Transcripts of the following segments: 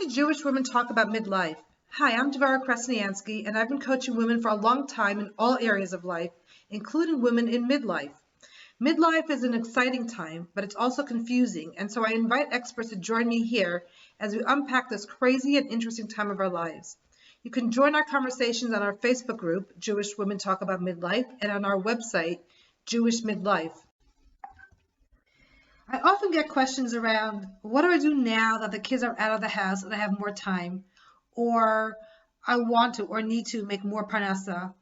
to Jewish Women Talk About Midlife. Hi, I'm Devora Krasnianski, and I've been coaching women for a long time in all areas of life, including women in midlife. Midlife is an exciting time, but it's also confusing, and so I invite experts to join me here as we unpack this crazy and interesting time of our lives. You can join our conversations on our Facebook group, Jewish Women Talk About Midlife, and on our website, Jewish Midlife. I often get questions around, what do I do now that the kids are out of the house and I have more time? Or I want to or need to make more parnasa?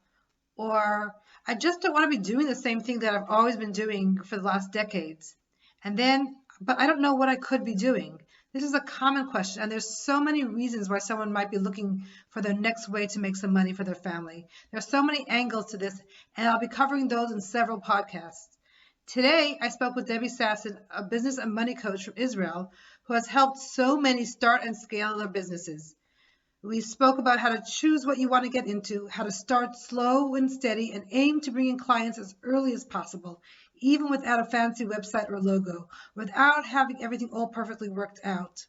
Or I just don't want to be doing the same thing that I've always been doing for the last decades. But I don't know what I could be doing. This is a common question, and there's so many reasons why someone might be looking for their next way to make some money for their family. There's so many angles to this, and I'll be covering those in several podcasts. Today, I spoke with Debbie Sassen, a business and money coach from Israel, who has helped so many start and scale their businesses. We spoke about how to choose what you want to get into, how to start slow and steady, and aim to bring in clients as early as possible, even without a fancy website or logo, without having everything all perfectly worked out.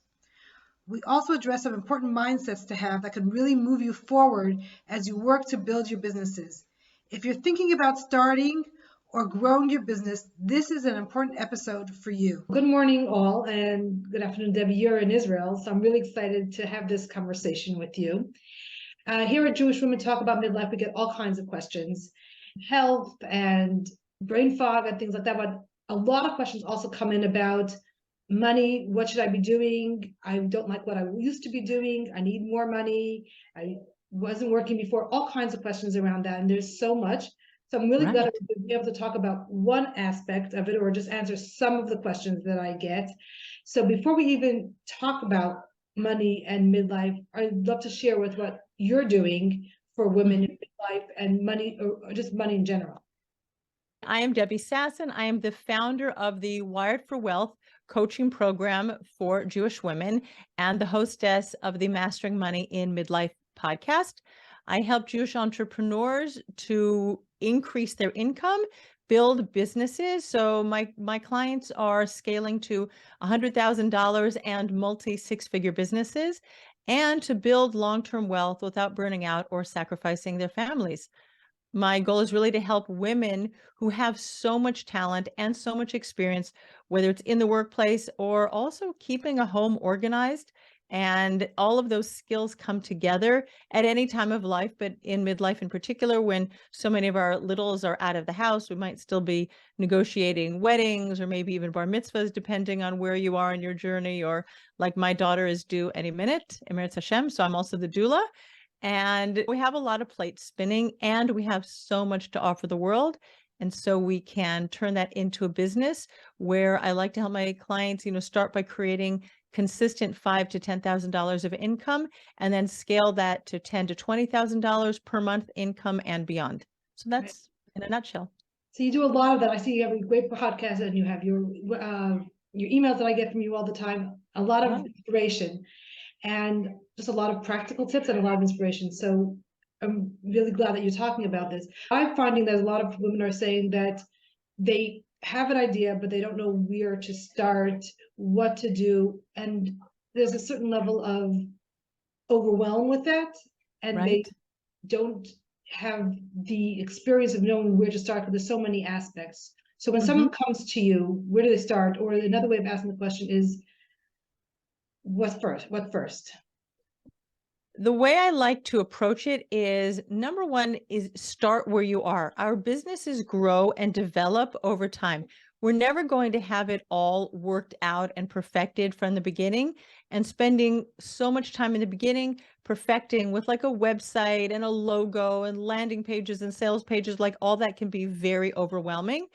We also address some important mindsets to have that can really move you forward as you work to build your businesses. If you're thinking about starting or growing your business, this is an important episode for you. Good morning, all, and good afternoon, Debbie. You're in Israel, so I'm really excited to have this conversation with you. Here at Jewish Women Talk About Midlife, we get all kinds of questions, health and brain fog and things like that, but a lot of questions also come in about money. What should I be doing? I don't like what I used to be doing. I need more money. I wasn't working before. All kinds of questions around that, and there's so much. So I'm really glad to be able to talk about one aspect of it, or just answer some of the questions that I get. So before we even talk about money and midlife, I'd love to share with what you're doing for women in midlife and money, or just money in general. I am Debbie Sassen. I am the founder of the Wired for Wealth coaching program for Jewish women and the hostess of the Mastering Money in Midlife podcast. I help Jewish entrepreneurs to increase their income, build businesses. So my clients are scaling to $100,000 and multi-six-figure businesses, and to build long-term wealth without burning out or sacrificing their families. My goal is really to help women who have so much talent and so much experience, whether it's in the workplace or also keeping a home organized. And all of those skills come together at any time of life, but in midlife in particular, when so many of our littles are out of the house, we might still be negotiating weddings or maybe even bar mitzvahs, depending on where you are in your journey. Or like my daughter is due any minute, Emeretz Hashem, so I'm also the doula. And we have a lot of plates spinning, and we have so much to offer the world. And so we can turn that into a business where I like to help my clients, start by creating consistent $5,000 to $10,000 of income, and then scale that to $10,000 to $20,000 per month income and beyond. So that's in a nutshell. So you do a lot of that. I see you have a great podcast, and you have your emails that I get from you all the time. A lot of inspiration, and just a lot of practical tips and a lot of inspiration. So I'm really glad that you're talking about this. I'm finding that a lot of women are saying that they have an idea, but they don't know where to start, what to do. And there's a certain level of overwhelm with that. And they don't have the experience of knowing where to start, because there's so many aspects. So when someone comes to you, where do they start? Or another way of asking the question is, what first? The way I like to approach it is, number one is start where you are. Our businesses grow and develop over time. We're never going to have it all worked out and perfected from the beginning, and spending so much time in the beginning perfecting with like a website and a logo and landing pages and sales pages, like all that can be very overwhelming.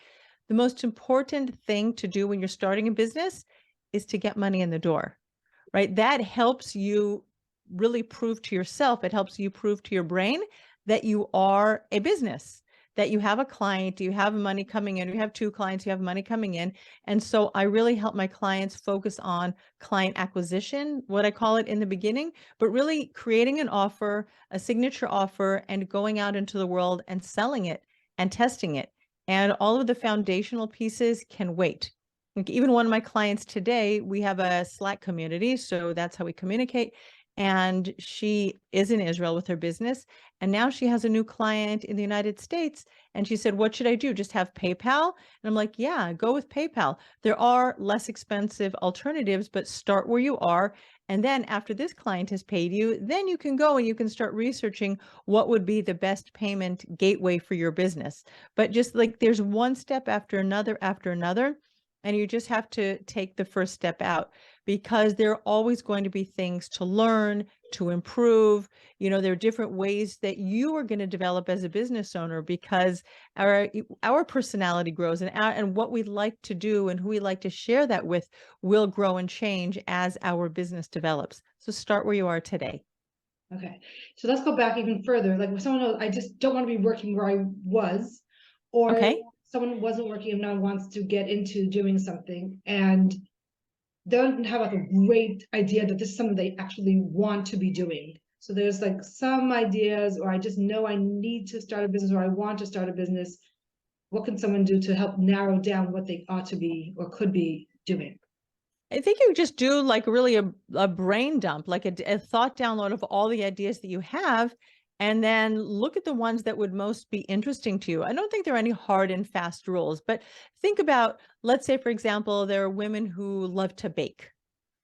The most important thing to do when you're starting a business is to get money in the door, right? That helps you really prove to yourself, it helps you prove to your brain that you are a business, that you have a client, you have money coming in, you have two clients, you have money coming in. And so I really help my clients focus on client acquisition, what I call it in the beginning, but really creating an offer, a signature offer, and going out into the world and selling it and testing it. And all of the foundational pieces can wait. Like even one of my clients today, we have a Slack community, so that's how we communicate. And she is in Israel with her business. And now she has a new client in the United States. And she said, what should I do? Just have PayPal? And I'm like, yeah, go with PayPal. There are less expensive alternatives, but start where you are. And then after this client has paid you, then you can go and you can start researching what would be the best payment gateway for your business. But just like there's one step after another, and you just have to take the first step out, because there are always going to be things to learn, to improve. There are different ways that you are going to develop as a business owner, because our personality grows, and what we like to do and who we like to share that with will grow and change as our business develops. So start where you are today. Okay, so let's go back even further. Like when someone knows, I just don't want to be working where I was, or Okay. someone wasn't working and now wants to get into doing something, and they don't have like a great idea that this is something they actually want to be doing. So there's like some ideas, or I just know I need to start a business, or I want to start a business. What can someone do to help narrow down what they ought to be or could be doing? I think you just do like really a brain dump, like a thought download of all the ideas that you have, and then look at the ones that would most be interesting to you. I don't think there are any hard and fast rules, but think about, let's say, for example, there are women who love to bake,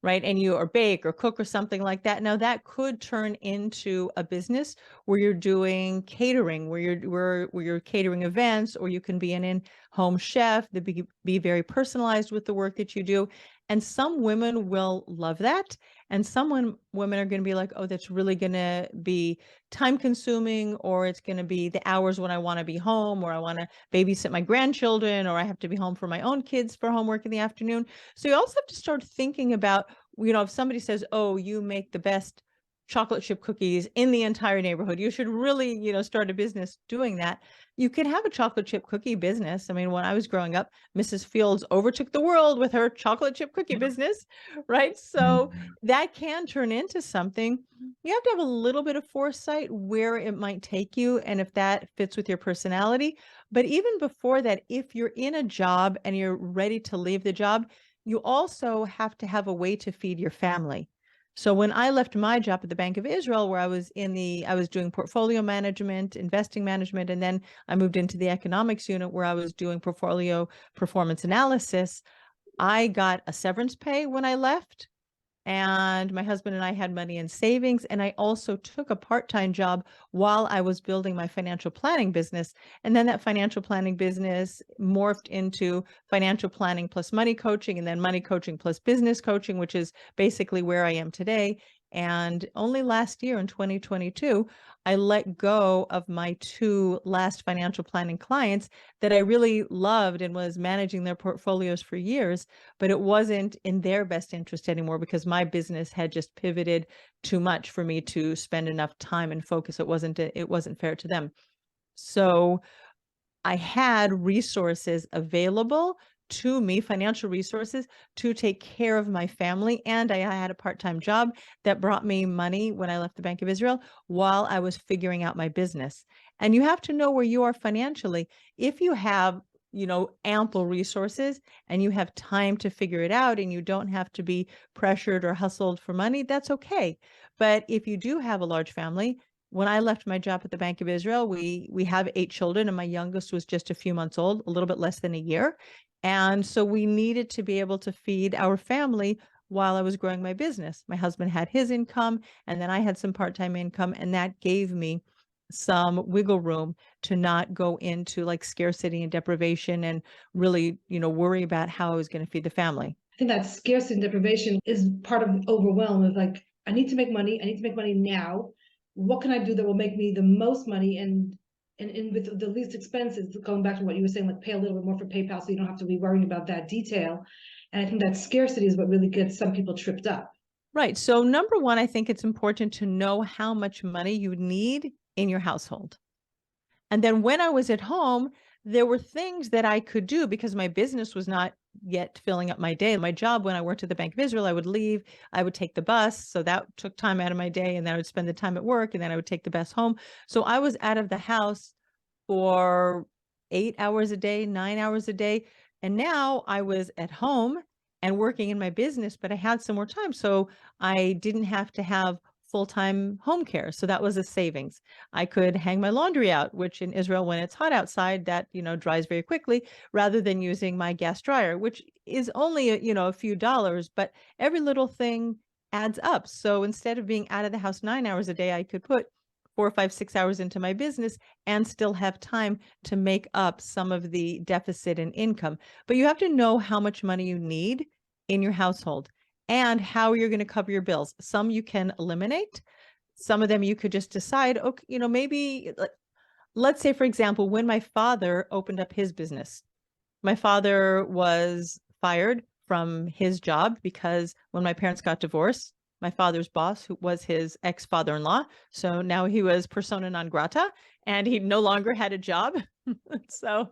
right? And you or bake or cook or something like that. Now that could turn into a business where you're doing catering, where you're catering events, or you can be an in-home chef that be very personalized with the work that you do. And some women will love that. And some women are going to be like, oh, that's really going to be time consuming, or it's going to be the hours when I want to be home, or I want to babysit my grandchildren, or I have to be home for my own kids for homework in the afternoon. So you also have to start thinking about, if somebody says, oh, you make the best chocolate chip cookies in the entire neighborhood, you should really, start a business doing that. You can have a chocolate chip cookie business. I mean, when I was growing up, Mrs. Fields overtook the world with her chocolate chip cookie business, right? So that can turn into something. You have to have a little bit of foresight where it might take you and if that fits with your personality. But even before that, if you're in a job and you're ready to leave the job, you also have to have a way to feed your family. So when I left my job at the Bank of Israel, where I was doing portfolio management, investing management, and then I moved into the economics unit where I was doing portfolio performance analysis, I got a severance pay when I left. And my husband and I had money in savings. And I also took a part-time job while I was building my financial planning business. And then that financial planning business morphed into financial planning plus money coaching, and then money coaching plus business coaching, which is basically where I am today. And only last year in 2022, I let go of my two last financial planning clients that I really loved and was managing their portfolios for years, but it wasn't in their best interest anymore because my business had just pivoted too much for me to spend enough time and focus. It wasn't fair to them. So I had resources available to me, financial resources to take care of my family. And I had a part-time job that brought me money when I left the Bank of Israel while I was figuring out my business. And you have to know where you are financially. If you have, ample resources and you have time to figure it out and you don't have to be pressured or hustled for money, that's okay. But if you do have a large family, when I left my job at the Bank of Israel, we have 8 children, and my youngest was just a few months old, a little bit less than a year. And so we needed to be able to feed our family while I was growing my business. My husband had his income, and then I had some part-time income, and that gave me some wiggle room to not go into like scarcity and deprivation and really, worry about how I was going to feed the family. I think that scarcity and deprivation is part of the overwhelm of like, I need to make money. I need to make money now. What can I do that will make me the most money and with the least expenses? Going back to what you were saying, like pay a little bit more for PayPal so you don't have to be worrying about that detail. And I think that scarcity is what really gets some people tripped up. Right. So number one, I think it's important to know how much money you need in your household. And then when I was at home, there were things that I could do because my business was not yet filling up my day. My job when I worked at the Bank of Israel, I would leave, I would take the bus. So that took time out of my day. And then I would spend the time at work, and then I would take the bus home. So I was out of the house for 8 hours a day, 9 hours a day. And now I was at home and working in my business, but I had some more time. So I didn't have to have full-time home care. So that was a savings. I could hang my laundry out, which in Israel, when it's hot outside, that, dries very quickly, rather than using my gas dryer, which is only, a few dollars, but every little thing adds up. So instead of being out of the house 9 hours a day, I could put 4, 5, 6 hours into my business and still have time to make up some of the deficit in income. But you have to know how much money you need in your household and how you're going to cover your bills. Some you can eliminate. Some of them you could just decide, okay, maybe let's say, for example, when my father opened up his business, my father was fired from his job because when my parents got divorced, my father's boss, who was his ex-father-in-law, so now he was persona non grata and he no longer had a job. So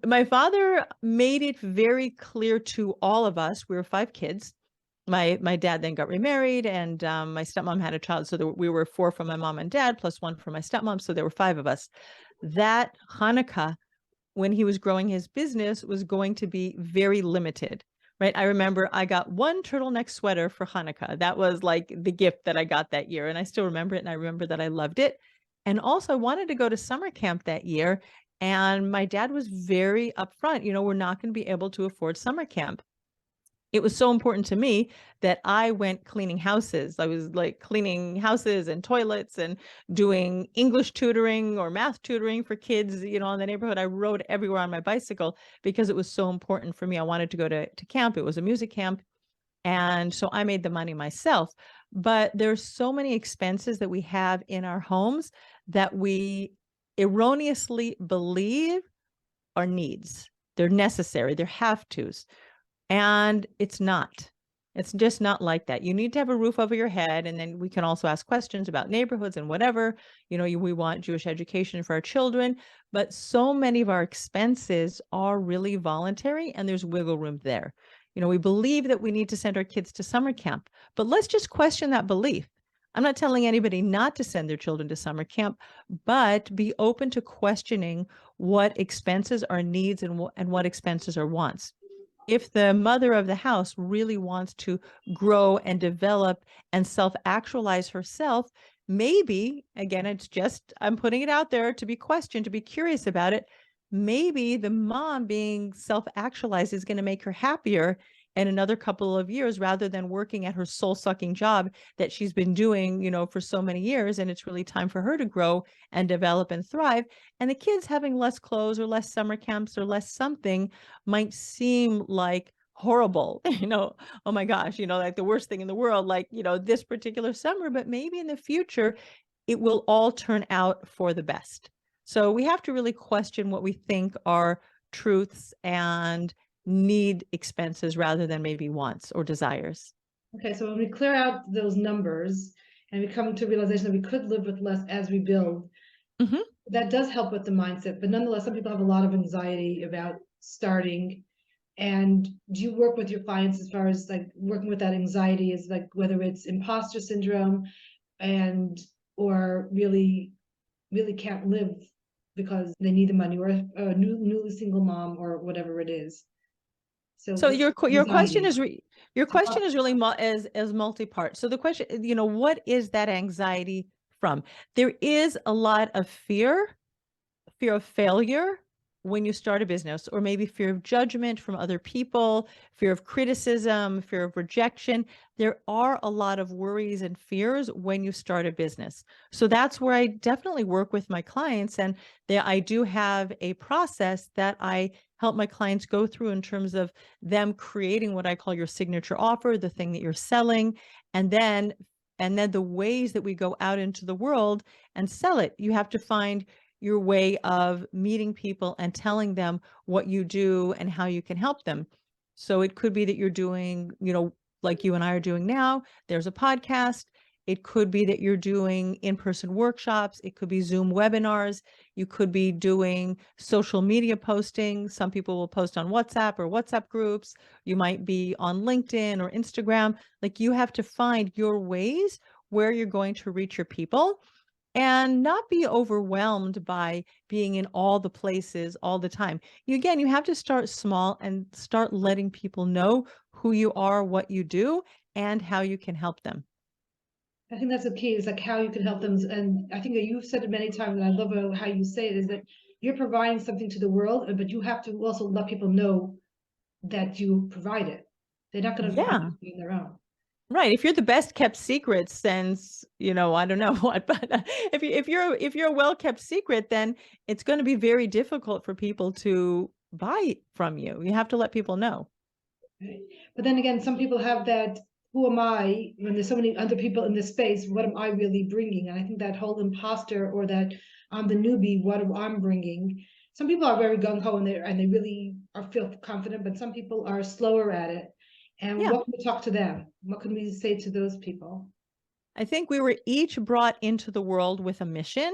my father made it very clear to all of us, we were 5 kids. My dad then got remarried, and my stepmom had a child. So we were 4 from my mom and dad, plus 1 from my stepmom. So there were 5 of us. That Hanukkah, when he was growing his business, was going to be very limited, right? I remember I got 1 turtleneck sweater for Hanukkah. That was like the gift that I got that year. And I still remember it. And I remember that I loved it. And also I wanted to go to summer camp that year. And my dad was very upfront, we're not going to be able to afford summer camp. It was so important to me that I went cleaning houses. I was like cleaning houses and toilets and doing English tutoring or math tutoring for kids, in the neighborhood. I rode everywhere on my bicycle because it was so important for me. I wanted to go to camp. It was a music camp. And so I made the money myself. But there's so many expenses that we have in our homes that we erroneously believe are needs. They're necessary. They're have-tos. And it's not. It's just not like that. You need to have a roof over your head. And then we can also ask questions about neighborhoods and whatever. We want Jewish education for our children. But so many of our expenses are really voluntary, and there's wiggle room there. We believe that we need to send our kids to summer camp, but let's just question that belief. I'm not telling anybody not to send their children to summer camp, but be open to questioning what expenses are needs and what expenses are wants. If the mother of the house really wants to grow and develop and self-actualize herself, maybe, again, I'm putting it out there to be questioned, to be curious about it. Maybe the mom being self-actualized is going to make her happier in another couple of years rather than working at her soul-sucking job that she's been doing, for so many years. And it's really time for her to grow and develop and thrive. And the kids having less clothes or less summer camps or less something might seem like horrible, oh my gosh, like the worst thing in the world, like, this particular summer, but maybe in the future, it will all turn out for the best. So we have to really question what we think are truths and need expenses rather than maybe wants or desires. Okay, so when we clear out those numbers and we come to realization that we could live with less as we build, that does help with the mindset. But nonetheless, some people have a lot of anxiety about starting. And do you work with your clients as far as like working with that anxiety, is like whether it's imposter syndrome or really can't live because they need the money, or a newly single mom, or whatever it is? So your question is really as multi-part. So the question, what is that anxiety from? There is a lot of fear of failure when you start a business, or maybe fear of judgment from other people, fear of criticism, fear of rejection. There are a lot of worries and fears when you start a business. So that's where I definitely work with my clients. And I do have a process that I help my clients go through in terms of them creating what I call your signature offer, the thing that you're selling, and then the ways that we go out into the world and sell it. You have to find your way of meeting people and telling them what you do and how you can help them. So it could be that you're doing, like you and I are doing now, there's a podcast. It could be that you're doing in-person workshops. It could be Zoom webinars. You could be doing social media posting. Some people will post on WhatsApp or WhatsApp groups. You might be on LinkedIn or Instagram. Like, you have to find your ways where you're going to reach your people. and not be overwhelmed by being in all the places all the time. You have to start small and start letting people know who you are, what you do, and how you can help them. I think that's the key, is like how you can help them. And I think that you've said it many times, and I love how you say it, is that you're providing something to the world, but you have to also let people know that you provide it. They're not going to find Yeah. it on their own. Right. If you're the best kept secret since, I don't know what, but if you're a well kept secret, then it's going to be very difficult for people to buy from you. You have to let people know. Right? But then again, some people have that, who am I, when there's so many other people in this space, what am I really bringing? And I think that whole imposter, or that I'm the newbie, what am I bringing? Some people are very gung-ho and they really feel confident, but some people are slower at it. And Yeah. what can we talk to them? What can we say to those people? I think we were each brought into the world with a mission.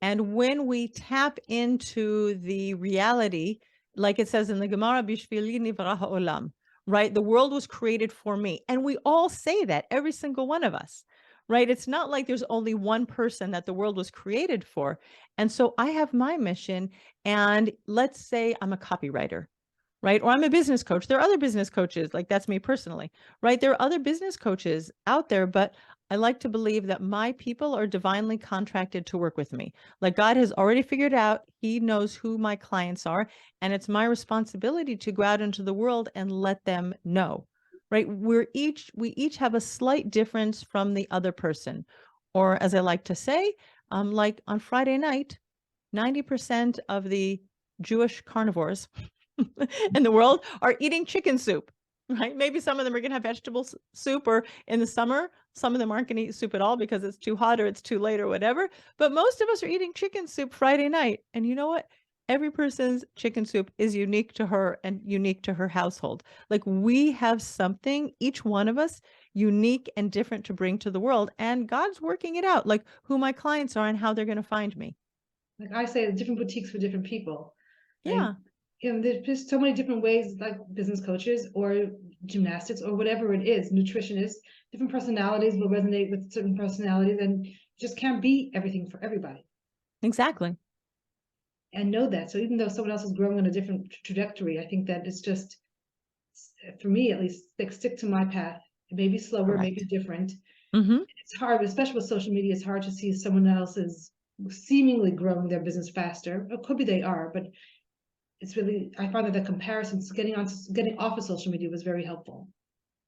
And when we tap into the reality, like it says in the Gemara, Bishvili nivra ha'olam, right? The world was created for me. And we all say that, every single one of us, right? It's not like there's only one person that the world was created for. And so I have my mission. And let's say I'm a copywriter, right? Or I'm a business coach. There are other business coaches, like that's me personally, right? There are other business coaches out there, but I like to believe that my people are divinely contracted to work with me. Like God has already figured out, He knows who my clients are, and it's my responsibility to go out into the world and let them know. Right? We each have a slight difference from the other person. Or as I like to say, like on Friday night, 90% of the Jewish carnivores in the world are eating chicken soup, right? Maybe some of them are going to have vegetable soup, or in the summer, some of them aren't going to eat soup at all because it's too hot or it's too late or whatever. But most of us are eating chicken soup Friday night. And you know what? Every person's chicken soup is unique to her and unique to her household. Like we have something, each one of us, unique and different to bring to the world. And God's working it out, like who my clients are and how they're going to find me. Like I say, different boutiques for different people. Like, Yeah. there's just so many different ways, like business coaches or gymnastics or whatever it is, nutritionists, different personalities will resonate with certain personalities, and just can't be everything for everybody. Exactly. And know that. So even though someone else is growing on a different trajectory, I think that it's just, for me at least, like stick to my path. It may be slower, maybe Correct. different. Mm-hmm. It's hard, especially with social media. It's hard to see someone else is seemingly growing their business faster. It could be they are, but it's really, I find that the comparisons, getting off of social media was very helpful.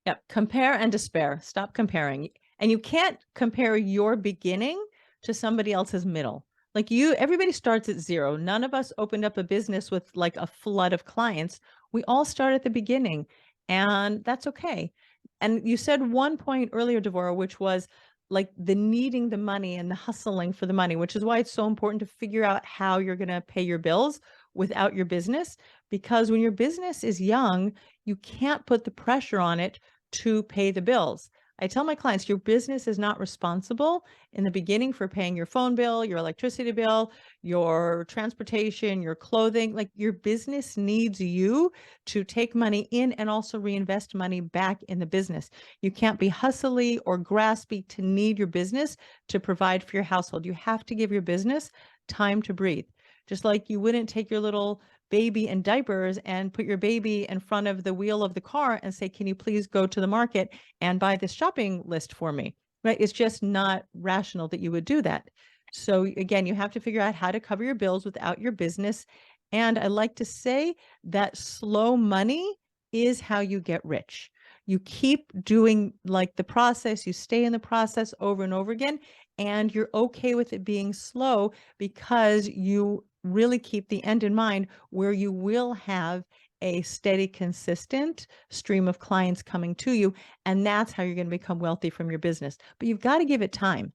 Yep. Compare and despair. Stop comparing. And you can't compare your beginning to somebody else's middle. Like everybody starts at zero. None of us opened up a business with like a flood of clients. We all start at the beginning, and that's okay. And you said one point earlier, Devora, which was like the needing the money and the hustling for the money, which is why it's so important to figure out how you're going to pay your bills without your business. Because when your business is young, you can't put the pressure on it to pay the bills. I tell my clients, your business is not responsible in the beginning for paying your phone bill, your electricity bill, your transportation, your clothing. Like your business needs you to take money in and also reinvest money back in the business. You can't be hustly or graspy to need your business to provide for your household. You have to give your business time to breathe. Just like you wouldn't take your little baby in diapers and put your baby in front of the wheel of the car and say, can you please go to the market and buy this shopping list for me? Right? It's just not rational that you would do that. So again, you have to figure out how to cover your bills without your business. And I like to say that slow money is how you get rich. You keep doing like the process, you stay in the process over and over again, and you're okay with it being slow because you really keep the end in mind, where you will have a steady, consistent stream of clients coming to you. And that's how you're going to become wealthy from your business. But you've got to give it time.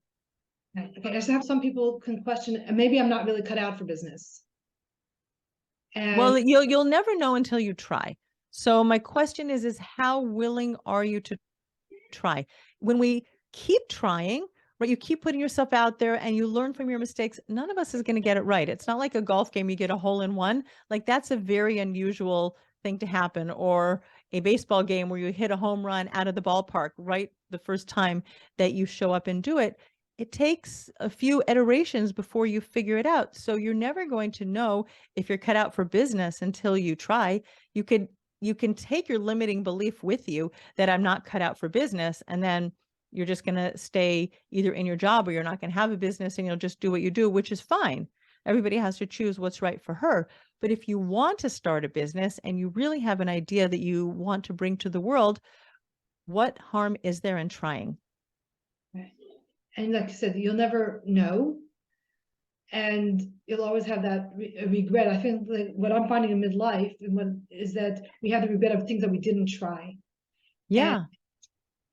Right. Okay, I just have some people can question, and maybe I'm not really cut out for business. And Well, you'll never know until you try. So my question is how willing are you to try? When we keep trying, right, you keep putting yourself out there and you learn from your mistakes, none of us is going to get it right. It's not like a golf game, you get a hole in one. Like that's a very unusual thing to happen. Or a baseball game where you hit a home run out of the ballpark right the first time that you show up and do it. it takes a few iterations before you figure it out. So you're never going to know if you're cut out for business until you try. You can take your limiting belief with you that I'm not cut out for business, and then you're just going to stay either in your job or you're not going to have a business and you'll just do what you do, which is fine. Everybody has to choose what's right for her. But if you want to start a business and you really have an idea that you want to bring to the world, what harm is there in trying? Right. And like you said, you'll never know, and you'll always have that regret. I think like what I'm finding in midlife is that we have the regret of things that we didn't try. And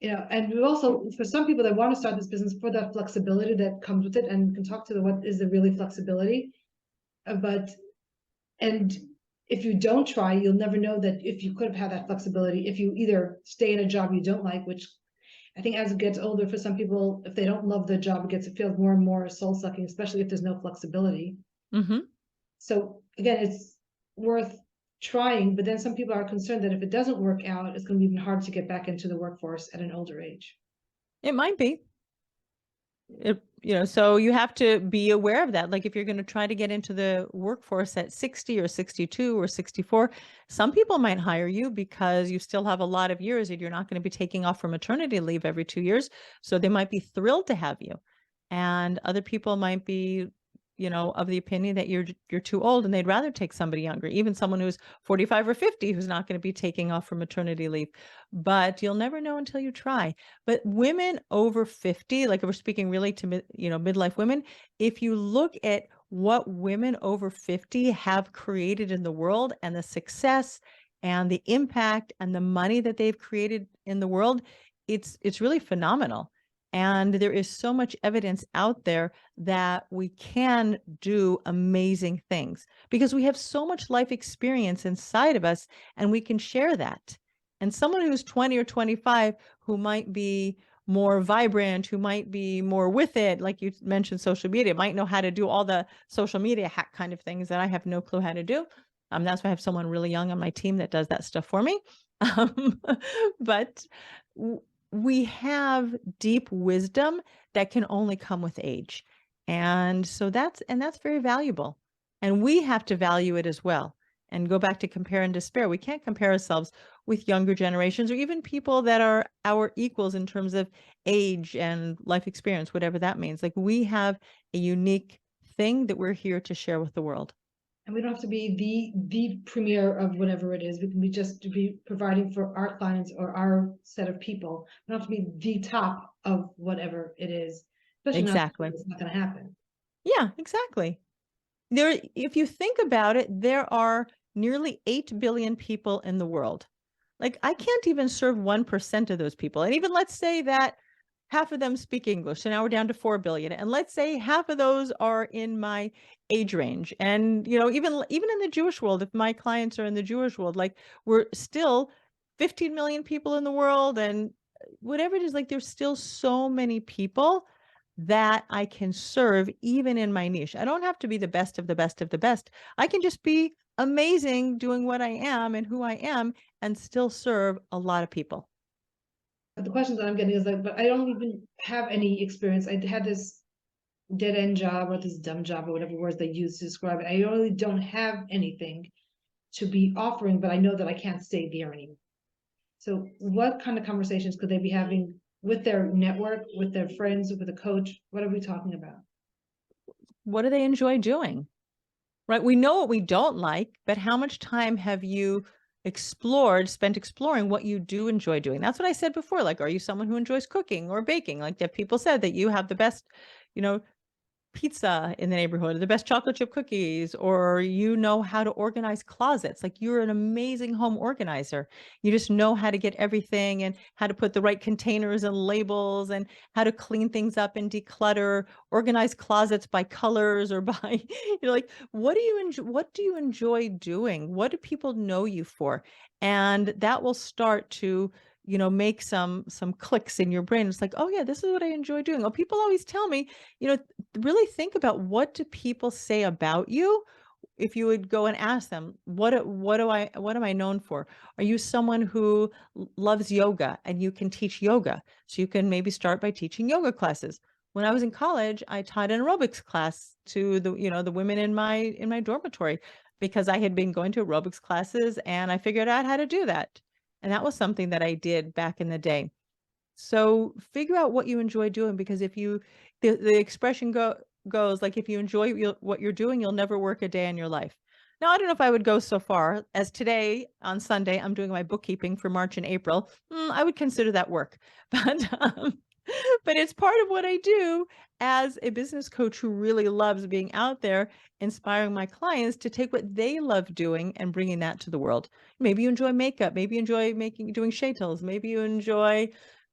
Yeah. and we also, for some people that want to start this business, for that flexibility that comes with it, and we can talk to what is the really flexibility. But and if you don't try, you'll never know that if you could have had that flexibility, if you either stay in a job you don't like, which I think as it gets older, for some people, if they don't love their job, it feels more and more soul sucking, especially if there's no flexibility. Mm-hmm. So again, it's worth trying, but then some people are concerned that if it doesn't work out, it's going to be even harder to get back into the workforce at an older age. It might be. So you have to be aware of that. Like if you're going to try to get into the workforce at 60 or 62 or 64, some people might hire you because you still have a lot of years and you're not going to be taking off for maternity leave every 2 years. So they might be thrilled to have you. And other people might be, of the opinion that you're too old and they'd rather take somebody younger, even someone who's 45 or 50 who's not going to be taking off for maternity leave. But you'll never know until you try. But women over 50, like if we're speaking really to midlife women, if you look at what women over 50 have created in the world and the success and the impact and the money that they've created in the world, it's really phenomenal. And there is so much evidence out there that we can do amazing things because we have so much life experience inside of us and we can share that. And someone who's 20 or 25 who might be more vibrant, who might be more with it, like you mentioned, social media, might know how to do all the social media hack kind of things that I have no clue how to do. That's why I have someone really young on my team that does that stuff for me. But we have deep wisdom that can only come with age. And so that's very valuable. And we have to value it as well. And go back to compare and despair. We can't compare ourselves with younger generations or even people that are our equals in terms of age and life experience, whatever that means. Like we have a unique thing that we're here to share with the world. And we don't have to be the premier of whatever it is. We can be just to be providing for our clients or our set of people. We don't have to be the top of whatever it is. Especially Exactly. not, it's not going to happen. Yeah, exactly. If you think about it, there are nearly 8 billion people in the world. Like I can't even serve 1% of those people. And even let's say that half of them speak English. So now we're down to 4 billion. And let's say half of those are in my age range. And, even in the Jewish world, if my clients are in the Jewish world, like we're still 15 million people in the world and whatever it is, like there's still so many people that I can serve even in my niche. I don't have to be the best of the best of the best. I can just be amazing doing what I am and who I am and still serve a lot of people. But the questions that I'm getting is like, but I don't even have any experience. I had this dead end job or this dumb job or whatever words they use to describe it. I really don't have anything to be offering, but I know that I can't stay there anymore. So what kind of conversations could they be having with their network, with their friends, with a coach? What are we talking about? What do they enjoy doing? Right? We know what we don't like, but how much time have you spent exploring what you do enjoy doing? That's what I said before. Like, are you someone who enjoys cooking or baking? Like, that people said that you have the best, pizza in the neighborhood, the best chocolate chip cookies, or how to organize closets. Like you're an amazing home organizer. You just know how to get everything and how to put the right containers and labels and how to clean things up and declutter, organize closets by colors or by, like what do you enjoy doing? What do people know you for? And that will start to make some clicks in your brain. It's like, oh yeah, this is what I enjoy doing. Oh, people always tell me, really think about what do people say about you. If you would go and ask them, what am I known for? Are you someone who loves yoga and you can teach yoga? So you can maybe start by teaching yoga classes. when I was in college, I taught an aerobics class to the women in my dormitory because I had been going to aerobics classes and I figured out how to do that. And that was something that I did back in the day. So figure out what you enjoy doing, because if you the expression goes like, if you enjoy what you're doing, you'll never work a day in your life. Now, I don't know if I would go so far as today on Sunday, I'm doing my bookkeeping for March and April. I would consider that work, but it's part of what I do as a business coach who really loves being out there, inspiring my clients to take what they love doing and bringing that to the world. Maybe you enjoy makeup, maybe you enjoy doing shadels, maybe you enjoy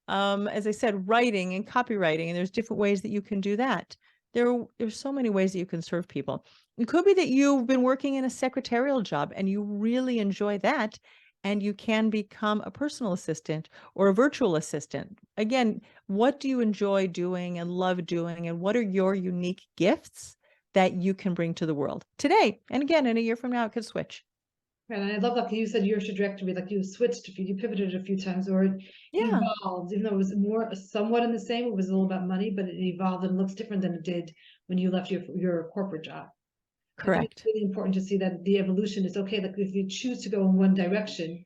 as I said, writing and copywriting, and there's different ways that you can do that. There's so many ways that you can serve people. It could be that you've been working in a secretarial job and you really enjoy that, and you can become a personal assistant or a virtual assistant. Again, what do you enjoy doing and love doing, and what are your unique gifts that you can bring to the world today? And again, in a year from now, it could switch. Right, and I love that you said your trajectory, like you switched a few, you pivoted a few times, or it Yeah, evolved, even though it was more somewhat in the same, it was a little about money, but it evolved and looks different than it did when you left your corporate job. I think it's correct. really important to see that the evolution is okay. Like if you choose to go in one direction,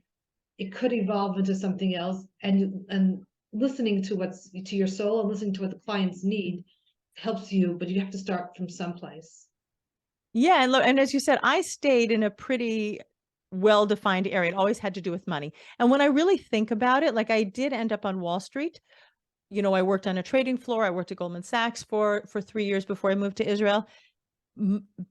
it could evolve into something else, and listening to what's to your soul and listening to what the clients need helps you, but you have to start from someplace. Yeah, and look, and as you said, I stayed in a pretty well-defined area. It always had to do with money. And when I really think about it, like I did end up on Wall Street. I worked on a trading floor. I worked at Goldman Sachs for 3 years before I moved to Israel.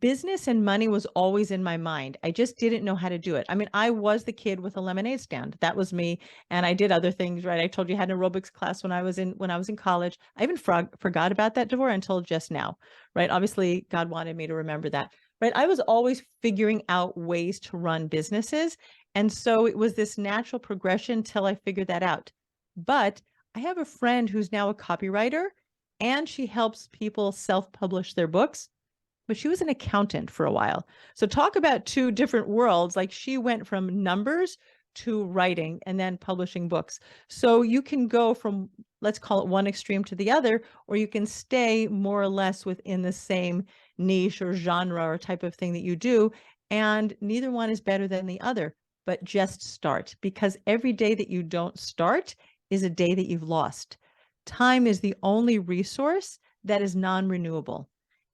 Business and money was always in my mind. I just didn't know how to do it. I mean, I was the kid with a lemonade stand. That was me. And I did other things, right? I told you I had an aerobics class when I was in college. I even forgot about that, Devora, until just now, right? Obviously, God wanted me to remember that, right? I was always figuring out ways to run businesses. And so it was this natural progression till I figured that out. But I have a friend who's now a copywriter, and she helps people self-publish their books, but she was an accountant for a while. So talk about two different worlds. Like she went from numbers to writing and then publishing books. So you can go from, let's call it one extreme to the other, or you can stay more or less within the same niche or genre or type of thing that you do. And neither one is better than the other, but just start, because every day that you don't start is a day that you've lost. Time is the only resource that is non-renewable.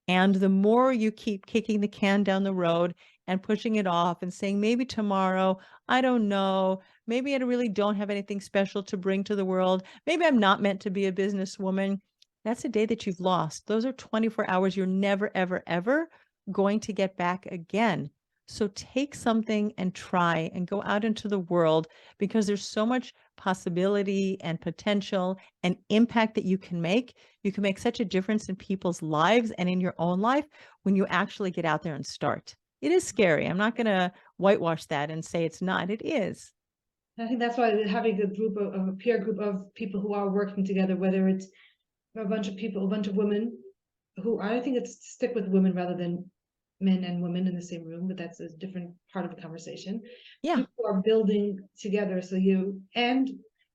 And the more you keep kicking the can down the road and pushing it off and saying, maybe tomorrow, I don't know, maybe I really don't have anything special to bring to the world, maybe I'm not meant to be a businesswoman, that's a day that you've lost. Those are 24 hours you're never, ever, ever going to get back again. So take something and try and go out into the world, because there's so much possibility and potential and impact that you can make. You can make such a difference in people's lives and in your own life when you actually get out there and start. It is scary. I'm not going to whitewash that and say it's not. It is. I think that's why having a group of a peer group of people who are working together, whether it's a bunch of people, a bunch of women who I think it's stick with women rather than men and women in the same room, but that's a different part of the conversation. Yeah. People are building together. So and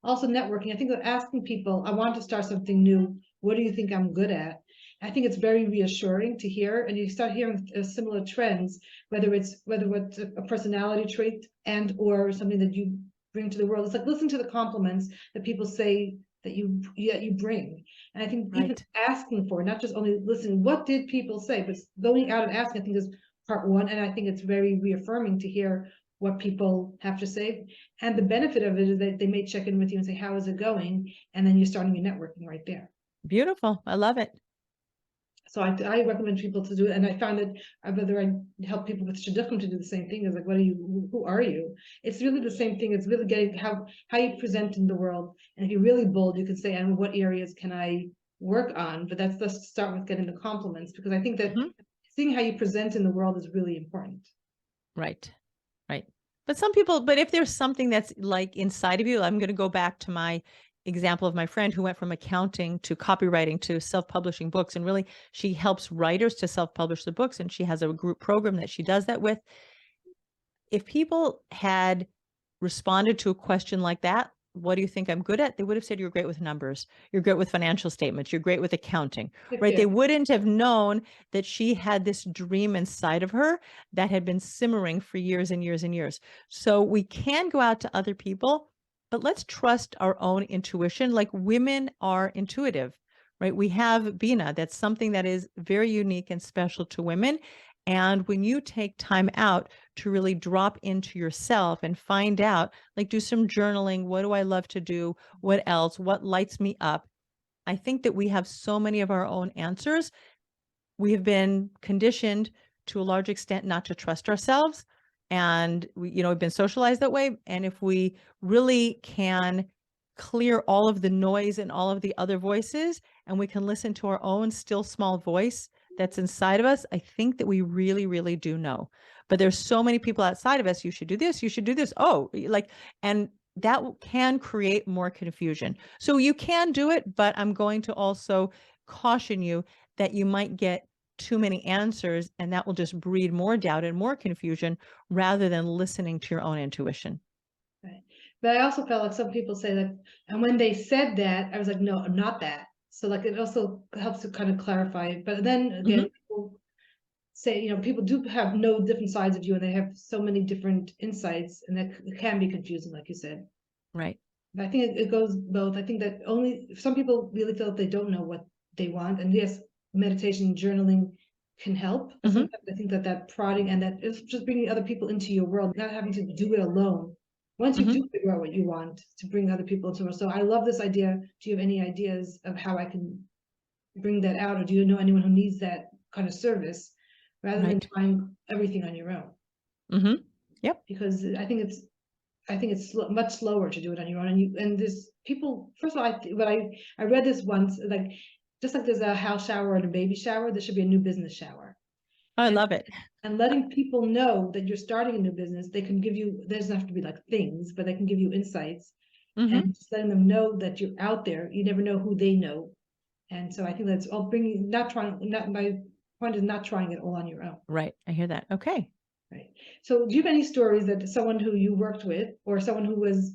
also networking. I think that asking people, I want to start something new. What do you think I'm good at? I think it's very reassuring to hear, and you start hearing similar trends, whether it's a personality trait and or something that you bring to the world. It's like listen to the compliments that people say that you bring. And I think even Right. asking for, not just only listening, what did people say, but going out and asking, I think is part one. And I think it's very reaffirming to hear what people have to say. And the benefit of it is that they may check in with you and say, how is it going? And then you're starting your networking right there. Beautiful. I love it. So I recommend people to do it. And I found that whether I help people with shidduchim to do the same thing, is like, what are you, who are you? It's really the same thing. It's really getting how you present in the world. And if you're really bold, you can say, and what areas can I work on? But let's start with getting the compliments, because I think that seeing how you present in the world is really important. Right. Right. But if there's something that's like inside of you, I'm going to go back to my example of my friend who went from accounting to copywriting to self-publishing books. And really, she helps writers to self-publish the books. And she has a group program that she does that with. If people had responded to a question like that, what do you think I'm good at? They would have said, you're great with numbers. You're great with financial statements. You're great with accounting, right? They wouldn't have known that she had this dream inside of her that had been simmering for years and years and years. So we can go out to other people, but let's trust our own intuition. Like, women are intuitive, right? We have Bina. That's something that is very unique and special to women. And when you take time out to really drop into yourself and find out, like, do some journaling. What do I love to do? What else? What lights me up? I think that we have so many of our own answers. We have been conditioned to a large extent not to trust ourselves. And we've been socialized that way. And if we really can clear all of the noise and all of the other voices, and we can listen to our own still small voice that's inside of us, I think that we really, really do know. But there's so many people outside of us. You should do this. You should do this. Oh, and that can create more confusion. So you can do it, but I'm going to also caution you that you might get too many answers, and that will just breed more doubt and more confusion rather than listening to your own intuition. Right. But I also felt like some people say that, and when they said that, I was like, no, I'm not that. So like it also helps to kind of clarify it. But then again, people say, people do know different sides of you, and they have so many different insights, and that it can be confusing, like you said. Right. But I think it goes both. I think that some people really feel that they don't know what they want, and yes, meditation, journaling can help. But sometimes I think that prodding and that is just bringing other people into your world, not having to do it alone. Once you do figure out what you want, to bring other people into it. So I love this idea. Do you have any ideas of how I can bring that out, or do you know anyone who needs that kind of service, rather than trying everything on your own? Yep. Because I think it's much slower to do it on your own. And there's people. First of all, I read this once, like, just like there's a house shower and a baby shower, there should be a new business shower. I love it. And letting people know that you're starting a new business, they can give you. There doesn't have to be like things, but they can give you insights, and just letting them know that you're out there. You never know who they know, and so I think that's all bringing. Not trying. Not my point is not trying it all on your own. Right. I hear that. Okay. Right. So do you have any stories that someone who you worked with, or someone who was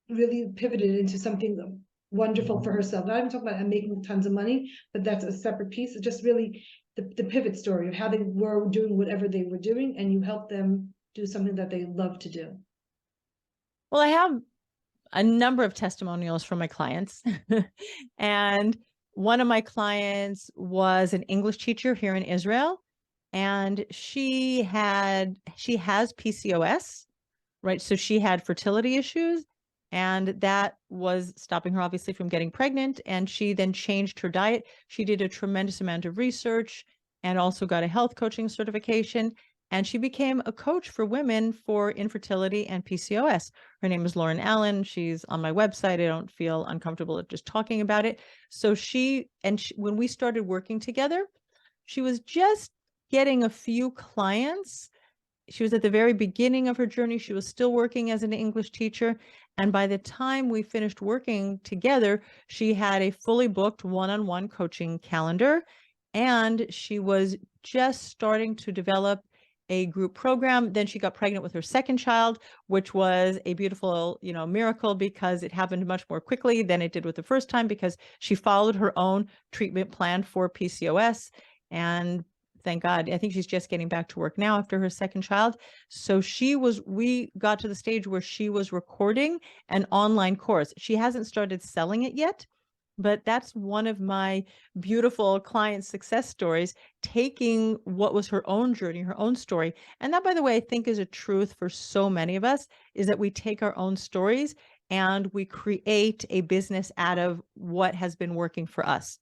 really pivoted into something wonderful for herself? Not even talking about making tons of money, but that's a separate piece. It's just really the pivot story of how they were doing whatever they were doing, and you helped them do something that they love to do. Well, I have a number of testimonials from my clients. And one of my clients was an English teacher here in Israel, and she has PCOS, right? So she had fertility issues, and that was stopping her obviously from getting pregnant. And she then changed her diet. She did a tremendous amount of research and also got a health coaching certification. And she became a coach for women for infertility and PCOS. Her name is Lauren Allen. She's on my website. I don't feel uncomfortable just talking about it. So when we started working together, she was just getting a few clients. She was at the very beginning of her journey. She was still working as an English teacher. And by the time we finished working together, she had a fully booked one-on-one coaching calendar. And she was just starting to develop a group program. Then she got pregnant with her second child, which was a beautiful, miracle, because it happened much more quickly than it did with the first time, because she followed her own treatment plan for PCOS. And thank God, I think she's just getting back to work now after her second child. So we got to the stage where she was recording an online course. She hasn't started selling it yet, but that's one of my beautiful client success stories, taking what was her own journey, her own story. And that, by the way, I think is a truth for so many of us, is that we take our own stories and we create a business out of what has been working for us.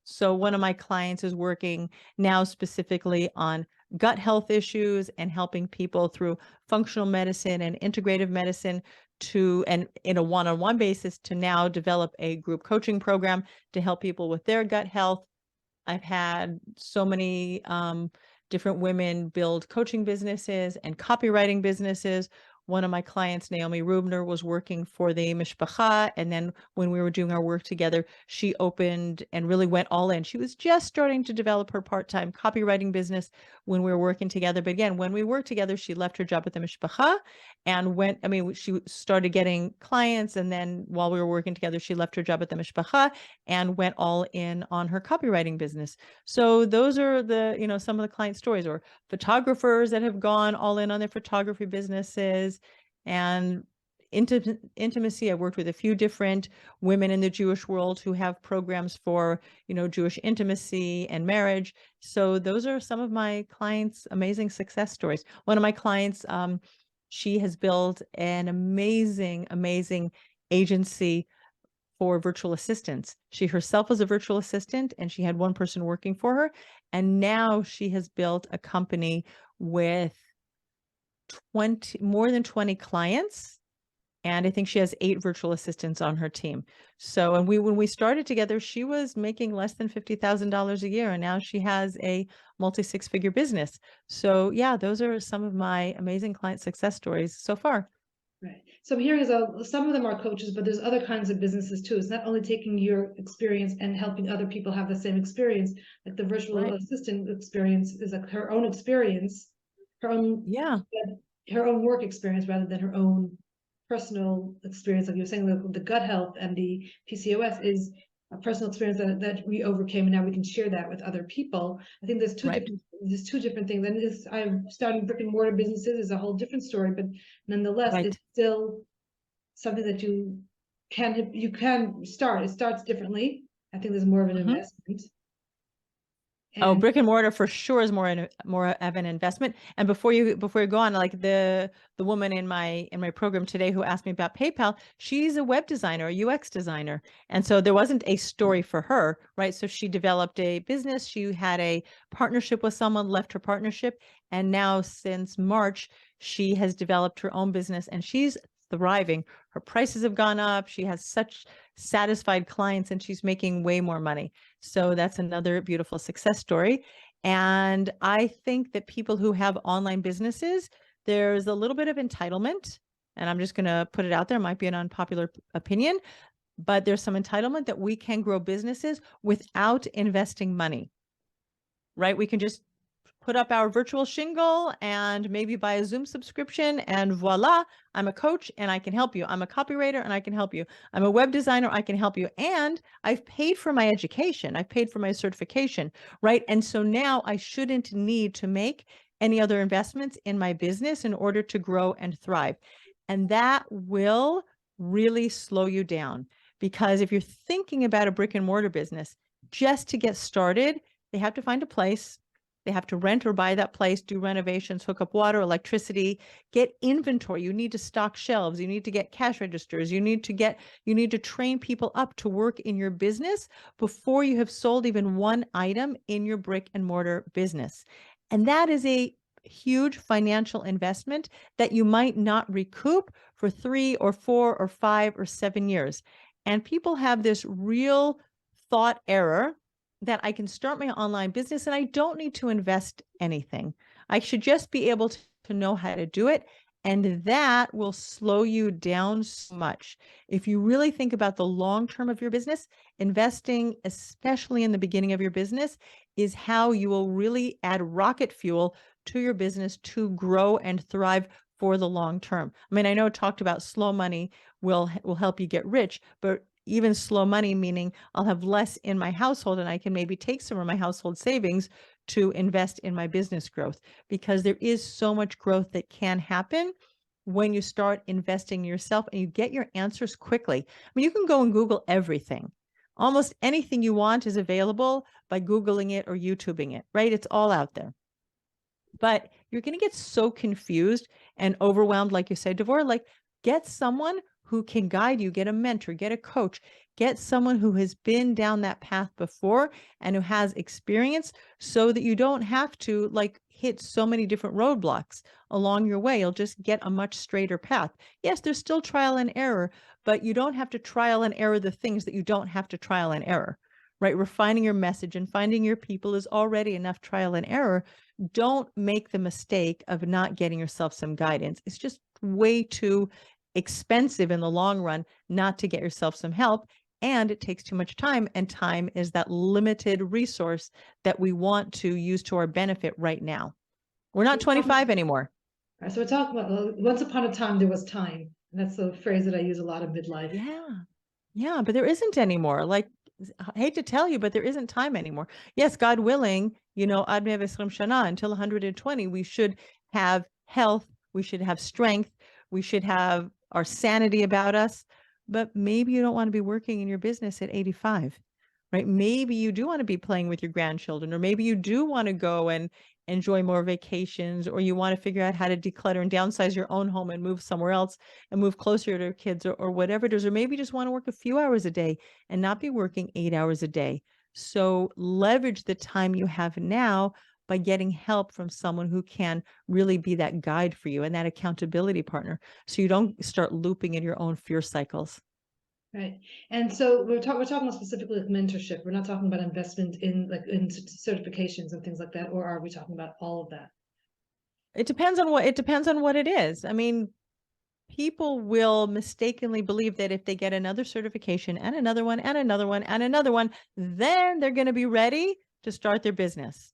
So one of my clients is working now specifically on gut health issues and helping people through functional medicine and integrative medicine and in a one-on-one basis to now develop a group coaching program to help people with their gut health. I've had so many different women build coaching businesses and copywriting businesses. one of my clients, Naomi Rubner, was working for the Mishpacha. And then when we were doing our work together, she opened and really went all in. She was just starting to develop her part-time copywriting business when we were working together. But again, when we worked together, she left her job at the Mishpacha and she started getting clients. And then while we were working together, she left her job at the Mishpacha and went all in on her copywriting business. So those are some of the client stories, or photographers that have gone all in on their photography businesses. And intimacy, I've worked with a few different women in the Jewish world who have programs for, Jewish intimacy and marriage. So those are some of my clients' amazing success stories. One of my clients, she has built an amazing, amazing agency for virtual assistants. She herself was a virtual assistant and she had one person working for her. And now she has built a company with more than 20 clients. And I think she has 8 virtual assistants on her team. So, and when we started together, she was making less than $50,000 a year. And now she has a multi-6-figure business. So yeah, those are some of my amazing client success stories so far. Right. So I'm hearing some of them are coaches, but there's other kinds of businesses too. It's not only taking your experience and helping other people have the same experience. Like the virtual assistant experience is like her own experience, her own work experience rather than her own personal experience. Like you were saying, the gut health and the PCOS is a personal experience that we overcame, and now we can share that with other people. I think there's two different things. And I'm starting brick and mortar businesses is a whole different story, but nonetheless, it's still something that you can start. It starts differently. I think there's more of an investment. Oh, brick and mortar for sure is more of an investment. And before you go on, like the woman in my program today who asked me about PayPal, she's a web designer, a UX designer. And so there wasn't a story for her, right? So she developed a business. She had a partnership with someone, left her partnership. And now since March, she has developed her own business and she's thriving. Her prices have gone up. She has such satisfied clients and she's making way more money. So that's another beautiful success story. And I think that people who have online businesses, there's a little bit of entitlement, and I'm just going to put it out there. It might be an unpopular opinion, but there's some entitlement that we can grow businesses without investing money, right? We can just put up our virtual shingle and maybe buy a Zoom subscription and voila, I'm a coach and I can help you. I'm a copywriter and I can help you. I'm a web designer, I can help you. And I've paid for my education. I've paid for my certification, right? And so now I shouldn't need to make any other investments in my business in order to grow and thrive. And that will really slow you down, because if you're thinking about a brick and mortar business, just to get started, they have to find a place. They have to rent or buy that place, do renovations, hook up water, electricity, get inventory. You need to stock shelves. You need to get cash registers. You need to train people up to work in your business before you have sold even one item in your brick and mortar business. And that is a huge financial investment that you might not recoup for 3 or 4 or 5 or 7 years. And people have this real thought error that I can start my online business and I don't need to invest anything. I should just be able to know how to do it. And that will slow you down so much. If you really think about the long term of your business, investing, especially in the beginning of your business, is how you will really add rocket fuel to your business to grow and thrive for the long term. I mean, I know I talked about slow money will help you get rich, but even slow money, meaning I'll have less in my household and I can maybe take some of my household savings to invest in my business growth, because there is so much growth that can happen when you start investing in yourself and you get your answers quickly. I mean, you can go and Google everything. Almost anything you want is available by Googling it or YouTubing it, right? It's all out there. But you're going to get so confused and overwhelmed, like you said, Devora, like get someone who can guide you, get a mentor, get a coach, get someone who has been down that path before and who has experience, so that you don't have to like hit so many different roadblocks along your way. You'll just get a much straighter path. Yes, there's still trial and error, but you don't have to trial and error the things that you don't have to trial and error, right? Refining your message and finding your people is already enough trial and error. Don't make the mistake of not getting yourself some guidance. It's just way too expensive in the long run not to get yourself some help. And it takes too much time. And time is that limited resource that we want to use to our benefit right now. We're not 25 anymore. So we're talking about once upon a time there was time. That's the phrase that I use a lot in midlife. Yeah. Yeah, but there isn't anymore. Like, I hate to tell you, but there isn't time anymore. Yes, God willing, Ad Me'ah V'Esrim Shana, until 120, we should have health, we should have strength, we should have our sanity about us. But maybe you don't want to be working in your business at 85, right? Maybe you do want to be playing with your grandchildren, or maybe you do want to go and enjoy more vacations, or you want to figure out how to declutter and downsize your own home and move somewhere else and move closer to your kids, or whatever it is, or maybe just want to work a few hours a day and not be working 8 hours a day. So leverage the time you have now by getting help from someone who can really be that guide for you and that accountability partner, so you don't start looping in your own fear cycles. Right. And so we're talking about specifically like mentorship. We're not talking about investment in certifications and things like that, or are we talking about all of that? It depends on what it is. I mean, people will mistakenly believe that if they get another certification and another one and another one and another one, then they're going to be ready to start their business.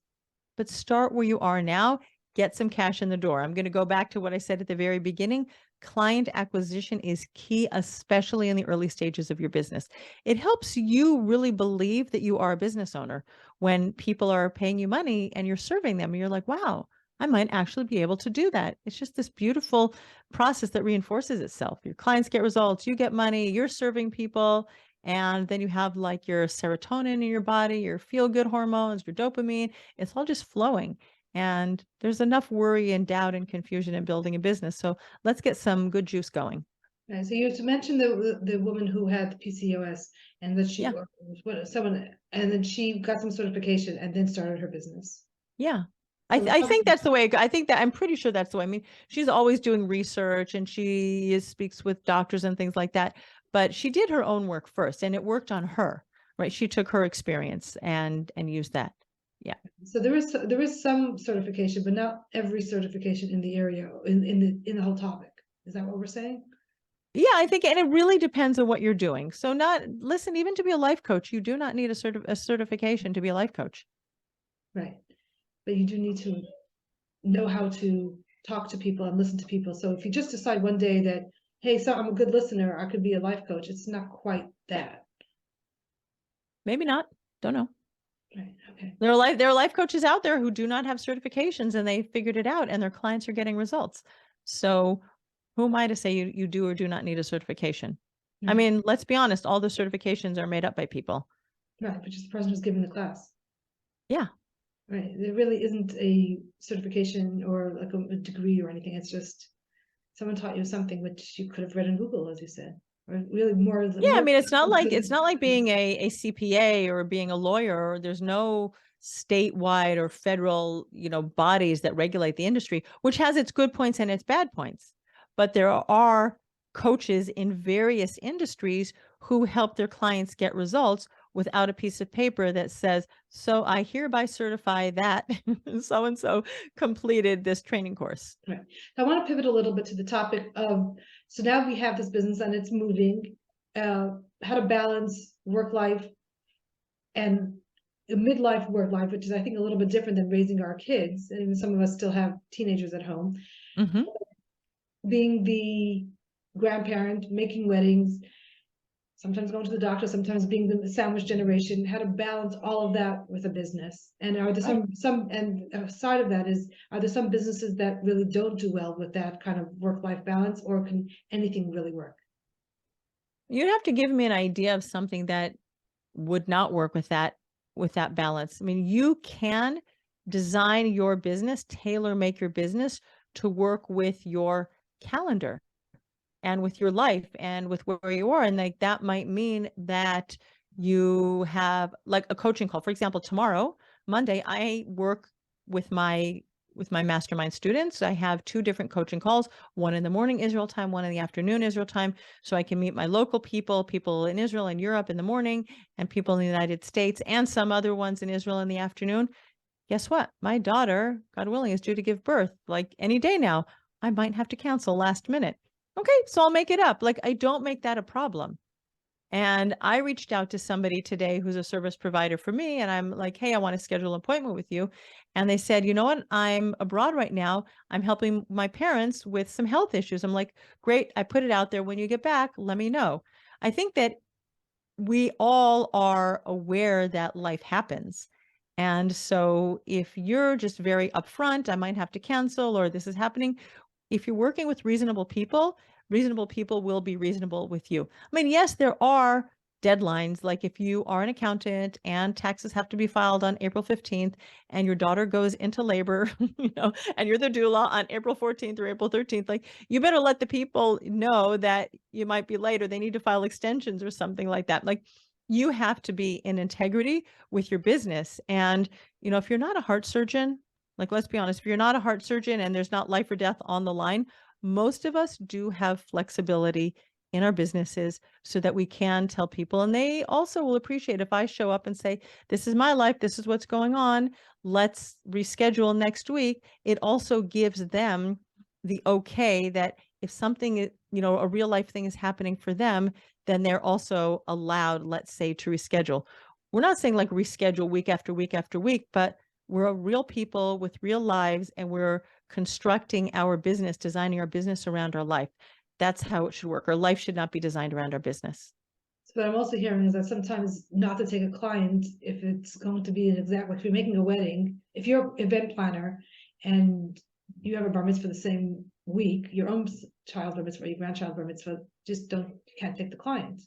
But start where you are now, get some cash in the door. I'm going to go back to what I said at the very beginning. Client acquisition is key, especially in the early stages of your business. It helps you really believe that you are a business owner when people are paying you money and you're serving them and you're like, wow, I might actually be able to do that. It's just this beautiful process that reinforces itself. Your clients get results, you get money, you're serving people, and then you have like your serotonin in your body, your feel-good hormones, your dopamine. It's all just flowing. And there's enough worry and doubt and confusion in building a business. So let's get some good juice going. Right. So you mentioned the woman who had the PCOS and that she and then she got some certification and then started her business. Yeah. So I think that's the way. I think that I'm pretty sure that's the way. I mean, she's always doing research and she speaks with doctors and things like that. But she did her own work first, and it worked on her, right? She took her experience and used that. Yeah. So there is some certification, but not every certification in the area in the whole topic. Is that what we're saying? Yeah, I think, and it really depends on what you're doing. So listen, even to be a life coach, you do not need a certification to be a life coach. Right. But you do need to know how to talk to people and listen to people. So if you just decide one day that, hey, so I'm a good listener, I could be a life coach, it's not quite that. Maybe not. Don't know. Right. Okay. There are life coaches out there who do not have certifications and they figured it out and their clients are getting results. So who am I to say you do or do not need a certification? I mean, let's be honest, all the certifications are made up by people. Right, but just the person who's giving the class. Yeah. Right. There really isn't a certification or like a degree or anything. It's just someone taught you something which you could have read in Google, as you said. Or really more. Yeah, I mean, it's not like being a CPA or being a lawyer. Or there's no statewide or federal, bodies that regulate the industry, which has its good points and its bad points. But there are coaches in various industries who help their clients get results without a piece of paper that says, so I hereby certify that so-and-so completed this training course. Right. I want to pivot a little bit to the topic of, so now we have this business and it's moving, how to balance work life and midlife work life, which is I think a little bit different than raising our kids. And some of us still have teenagers at home. Mm-hmm. Being the grandparent, making weddings, sometimes going to the doctor, sometimes being the sandwich generation, how to balance all of that with a business. And are there some and aside of that are there some businesses that really don't do well with that kind of work-life balance, or can anything really work? You'd have to give me an idea of something that would not work with that balance. I mean, you can design your business, tailor make your business to work with your calendar and with your life and with where you are. And like that might mean that you have like a coaching call. For example, tomorrow, Monday, I work with my mastermind students. I have 2 different coaching calls, one in the morning Israel time, one in the afternoon Israel time. So I can meet my local people in Israel and Europe in the morning, and people in the United States, and some other ones in Israel in the afternoon. Guess what? My daughter, God willing, is due to give birth like any day now. I might have to cancel last minute. Okay, so I'll make it up. Like, I don't make that a problem. And I reached out to somebody today who's a service provider for me. And I'm like, hey, I want to schedule an appointment with you. And they said, you know what? I'm abroad right now. I'm helping my parents with some health issues. I'm like, great. I put it out there. When you get back, let me know. I think that we all are aware that life happens. And so if you're just very upfront, I might have to cancel or this is happening. If you're working with reasonable people will be reasonable with you. I mean, yes, there are deadlines. Like if you are an accountant and taxes have to be filed on April 15th and your daughter goes into labor, and you're the doula on April 14th or April 13th, like you better let the people know that you might be late or they need to file extensions or something like that. Like you have to be in integrity with your business. And, if you're not a heart surgeon, like, let's be honest, if you're not a heart surgeon and there's not life or death on the line, most of us do have flexibility in our businesses so that we can tell people. And they also will appreciate if I show up and say, this is my life, this is what's going on, let's reschedule next week. It also gives them the okay that if something, a real life thing is happening for them, then they're also allowed, let's say, to reschedule. We're not saying like reschedule week after week after week, but we're real people with real lives and we're constructing our business, designing our business around our life. That's how it should work. Our life should not be designed around our business. So what I'm also hearing is that sometimes not to take a client if it's going to be an exact, like if you're making a wedding, if you're an event planner and you have a bar mitzvah the same week, your own child bar mitzvah, your grandchild bar mitzvah, just can't take the client.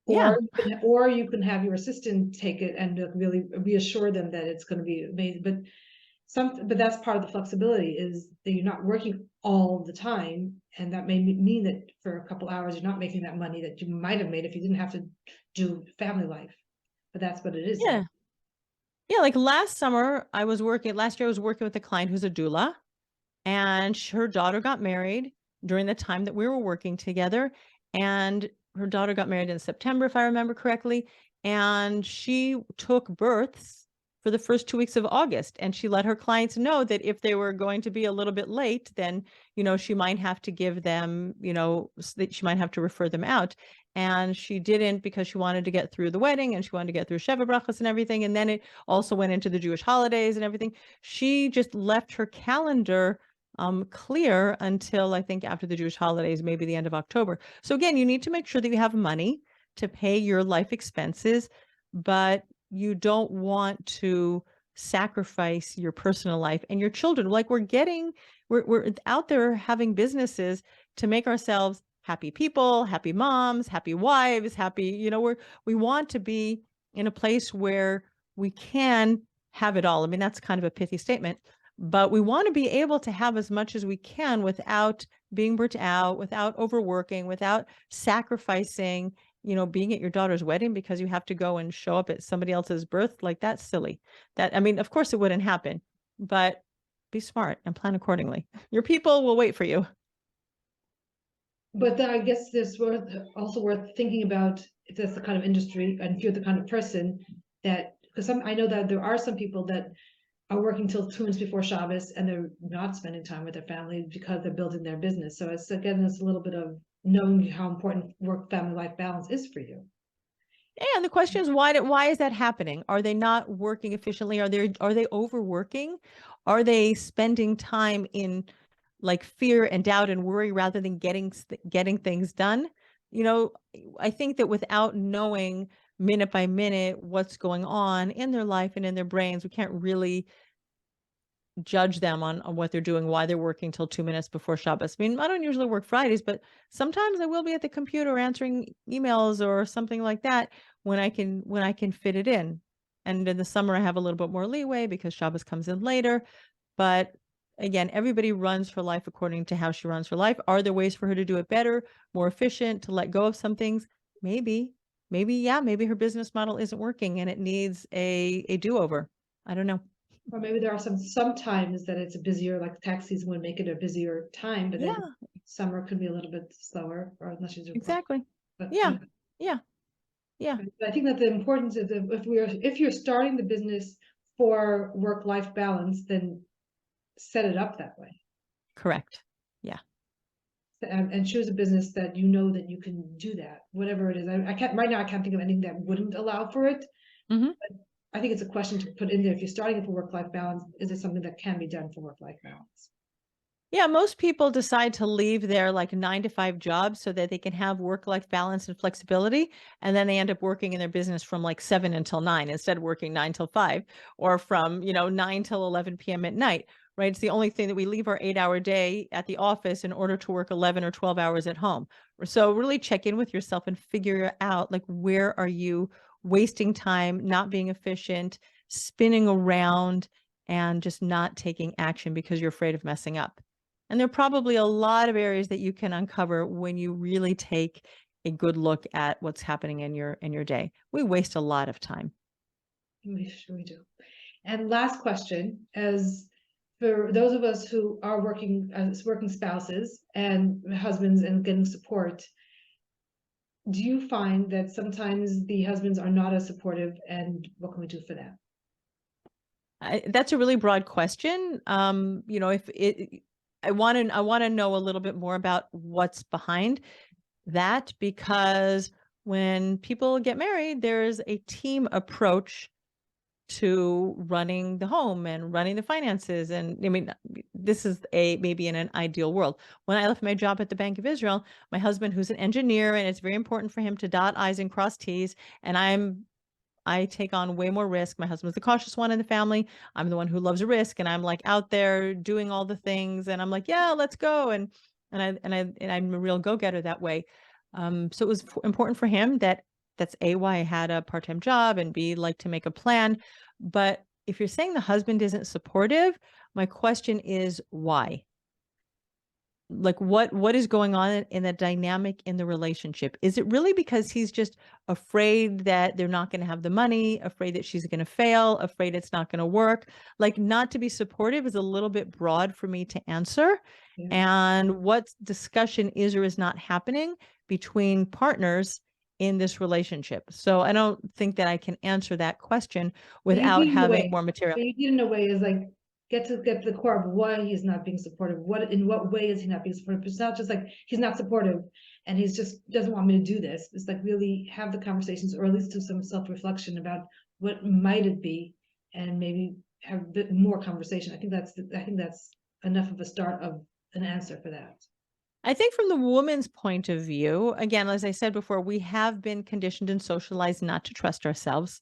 Yeah. Or you can have your assistant take it and really reassure them that it's going to be amazing. But that's part of the flexibility is that you're not working all the time, and that may mean that for a couple hours you're not making that money that you might have made if you didn't have to do family life. But that's what it is. Yeah. Yeah. Like last year I was working with a client who's a doula, and her daughter got married during the time that we were working together. And her daughter got married in September, if I remember correctly. And she took births for the first 2 weeks of August. And she let her clients know that if they were going to be a little bit late, then, she might have to give them, she might have to refer them out. And she didn't because she wanted to get through the wedding and she wanted to get through Sheva Brachas and everything. And then it also went into the Jewish holidays and everything. She just left her calendar clear until I think after the Jewish holidays, maybe the end of October. So again, you need to make sure that you have money to pay your life expenses, but you don't want to sacrifice your personal life and your children. Like we're out there having businesses to make ourselves happy people, happy moms, happy wives, happy, we want to be in a place where we can have it all. I mean, that's kind of a pithy statement, but we want to be able to have as much as we can without being burnt out, without overworking, without sacrificing, being at your daughter's wedding because you have to go and show up at somebody else's birth. Like that's silly. I mean, of course it wouldn't happen, but be smart and plan accordingly. Your people will wait for you. But I guess there's also worth thinking about if that's the kind of industry and if you're the kind of person that, because I know that there are some people that are working till 2 minutes before Shabbos and they're not spending time with their family because they're building their business. So it's again, it's a little bit of knowing how important work-family life balance is for you. And the question is, why is that happening? Are they not working efficiently? Are they overworking? Are they spending time in like fear and doubt and worry rather than getting things done? I think that without knowing minute by minute what's going on in their life and in their brains, we can't really judge them on what they're doing, why they're working till 2 minutes before Shabbos. I mean, I don't usually work Fridays, but sometimes I will be at the computer answering emails or something like that when I can fit it in. And in the summer, I have a little bit more leeway because Shabbos comes in later. But again, everybody runs for life according to how she runs for life. Are there ways for her to do it better, more efficient, to let go of some things? Maybe, yeah, maybe her business model isn't working and it needs a do-over. I don't know. Or maybe there are sometimes that it's a busier, like tax season would make it a busier time, but then summer could be a little bit slower, or unless you do exactly. But Yeah. I think that the importance is if you're starting the business for work-life balance, then set it up that way. Correct. and choose a business that you know that you can do that, whatever it is. I can't right now. I can't think of anything that wouldn't allow for it. Mm-hmm. I think it's a question to put in there. If you're starting it for work-life balance, is it something that can be done for work-life balance? Yeah, most people decide to leave their like 9 to 5 jobs so that they can have work-life balance and flexibility. And then they end up working in their business from like 7 until 9 instead of working 9 till 5 or from, 9 till 11 p.m. at night, right? It's the only thing that we leave our 8-hour day at the office in order to work 11 or 12 hours at home. So really check in with yourself and figure out like, where are you wasting time, not being efficient, spinning around, and just not taking action because you're afraid of messing up. And there are probably a lot of areas that you can uncover when you really take a good look at what's happening in your day. We waste a lot of time. We do. And last question, as for those of us who are working as working spouses and husbands and getting support, do you find that sometimes the husbands are not as supportive, and what can we do for that? That's a really broad question. If it, I want to know a little bit more about what's behind that, because when people get married, there's a team approach to running the home and running the finances. And I mean, this is maybe in an ideal world. When I left my job at the Bank of Israel, my husband, who's an engineer, and it's very important for him to dot I's and cross T's, and I take on way more risk. My husband's the cautious one in the family. I'm the one who loves risk, and I'm like out there doing all the things, and I'm like, yeah, let's go. And I'm a real go-getter that way. So it was important for him that's A, why I had a part-time job, and B, like to make a plan. But if you're saying the husband isn't supportive, my question is why? Like what is going on in the dynamic in the relationship? Is it really because he's just afraid that they're not going to have the money, afraid that she's going to fail, afraid it's not going to work? Like, not to be supportive is a little bit broad for me to answer. Yeah. And what discussion is or is not happening between partners in this relationship? So I don't think that I can answer that question without having more material. So you did in a way is like get to the core of why he's not being supportive. In what way is he not being supportive? It's not just like he's not supportive and he's just doesn't want me to do this. It's like really have the conversations, or at least do some self-reflection about what might it be, and maybe have a bit more conversation. I think that's enough of a start of an answer for that. I think from the woman's point of view, again, as I said before, we have been conditioned and socialized not to trust ourselves.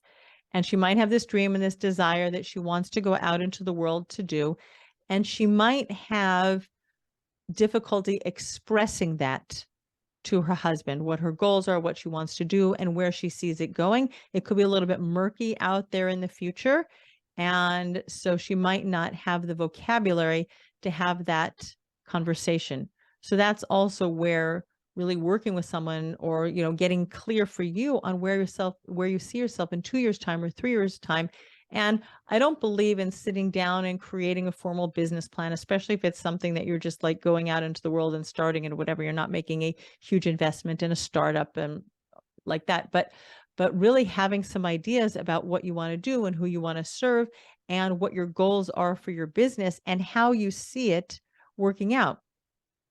And she might have this dream and this desire that she wants to go out into the world to do. And she might have difficulty expressing that to her husband, what her goals are, what she wants to do, and where she sees it going. It could be a little bit murky out there in the future. And so she might not have the vocabulary to have that conversation. So that's also where really working with someone, or getting clear for you on where you see yourself in 2 years time or 3 years time. And I don't believe in sitting down and creating a formal business plan, especially if it's something that you're just like going out into the world and starting and whatever. You're not making a huge investment in a startup and like that, but really having some ideas about what you want to do and who you want to serve and what your goals are for your business and how you see it working out.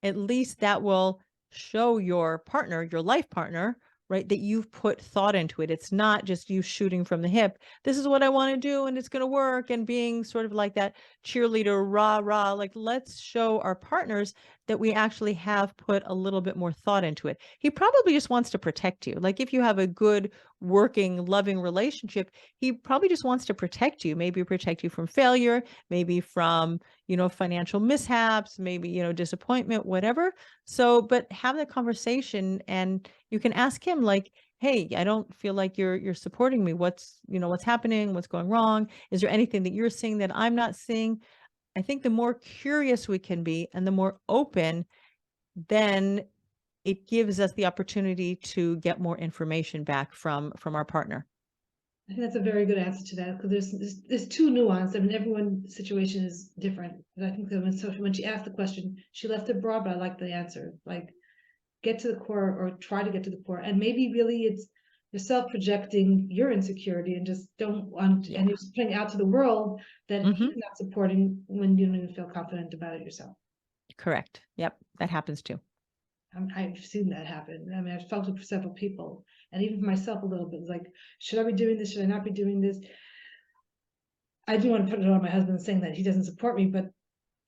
At least that will show your partner, your life partner, right, that you've put thought into it. It's not just you shooting from the hip. This is what I want to do and it's going to work, and being sort of like that cheerleader, rah, rah. Like, let's show our partners that we actually have put a little bit more thought into it. He probably just wants to protect you. Like, if you have a good working, loving relationship, he probably just wants to protect you, maybe protect you from failure, maybe from, financial mishaps, maybe, disappointment, whatever. So, but have that conversation, and you can ask him like, hey, I don't feel like you're supporting me. What's happening? What's going wrong? Is there anything that you're seeing that I'm not seeing? I think the more curious we can be and the more open, then it gives us the opportunity to get more information back from our partner. I think that's a very good answer to that, because there's too nuanced. I mean, everyone's situation is different. But I think that when she asked the question, she left it broad, but I like the answer. Like, get to the core, or try to get to the core, and maybe really it's yourself projecting your insecurity and just don't want, and you're putting out to the world that he's not supporting when you don't even feel confident about it yourself. Correct. Yep, that happens too. I've seen that happen. I mean, I've felt it for several people, and even for myself a little bit. It's like, should I be doing this? Should I not be doing this? I do want to put it on my husband saying that he doesn't support me, but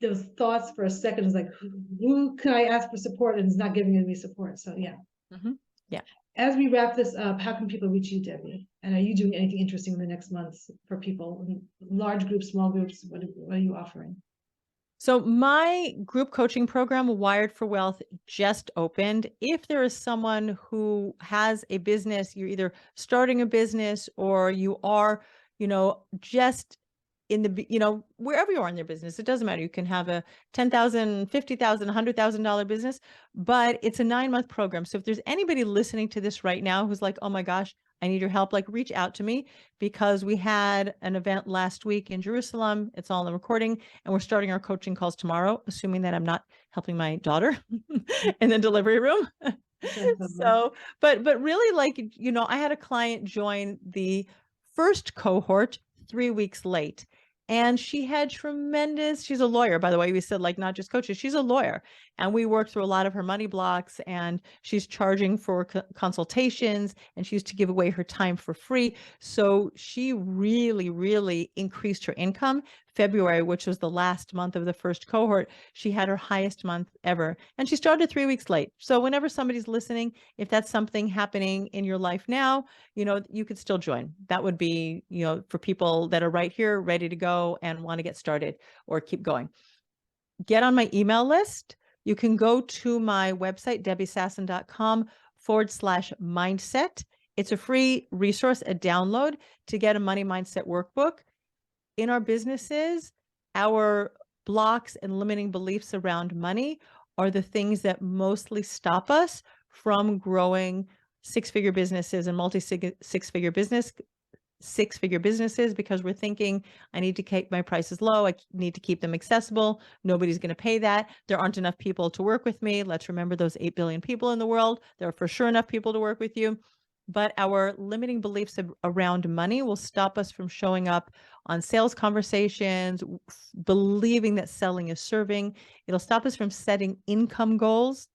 those thoughts for a second is like, who can I ask for support and is not giving me support? So yeah. Mm-hmm. Yeah. As we wrap this up, how can people reach you, Debbie? And are you doing anything interesting in the next months for people? Large groups, small groups, what are you offering? So my group coaching program, Wired for Wealth, just opened. If there is someone who has a business, you're either starting a business or you are, just in the, wherever you are in your business, it doesn't matter. You can have a $10,000, $50,000, $100,000 business, but it's a 9-month program. So if there's anybody listening to this right now who's like, oh my gosh, I need your help, like reach out to me, because we had an event last week in Jerusalem. It's all in the recording, and we're starting our coaching calls tomorrow, assuming that I'm not helping my daughter in the delivery room. So, but really, like, I had a client join the first cohort 3 weeks late. And she had she's a lawyer, by the way. We said, like, not just coaches, she's a lawyer. And we worked through a lot of her money blocks, and she's charging for consultations, and she used to give away her time for free. So she really, really increased her income. February, which was the last month of the first cohort, she had her highest month ever. And she started 3 weeks late. So whenever somebody's listening, if that's something happening in your life now, you could still join. That would be, for people that are right here, ready to go and want to get started or keep going. Get on my email list. You can go to my website, debbiesassin.com/mindset. It's a free resource, a download to get a money mindset workbook. In our businesses, our blocks and limiting beliefs around money are the things that mostly stop us from growing six-figure businesses and six-figure businesses, because we're thinking, I need to keep my prices low. I need to keep them accessible. Nobody's going to pay that. There aren't enough people to work with me. Let's remember those 8 billion people in the world. There are for sure enough people to work with you. But our limiting beliefs around money will stop us from showing up on sales conversations, believing that selling is serving. It'll stop us from setting income goals.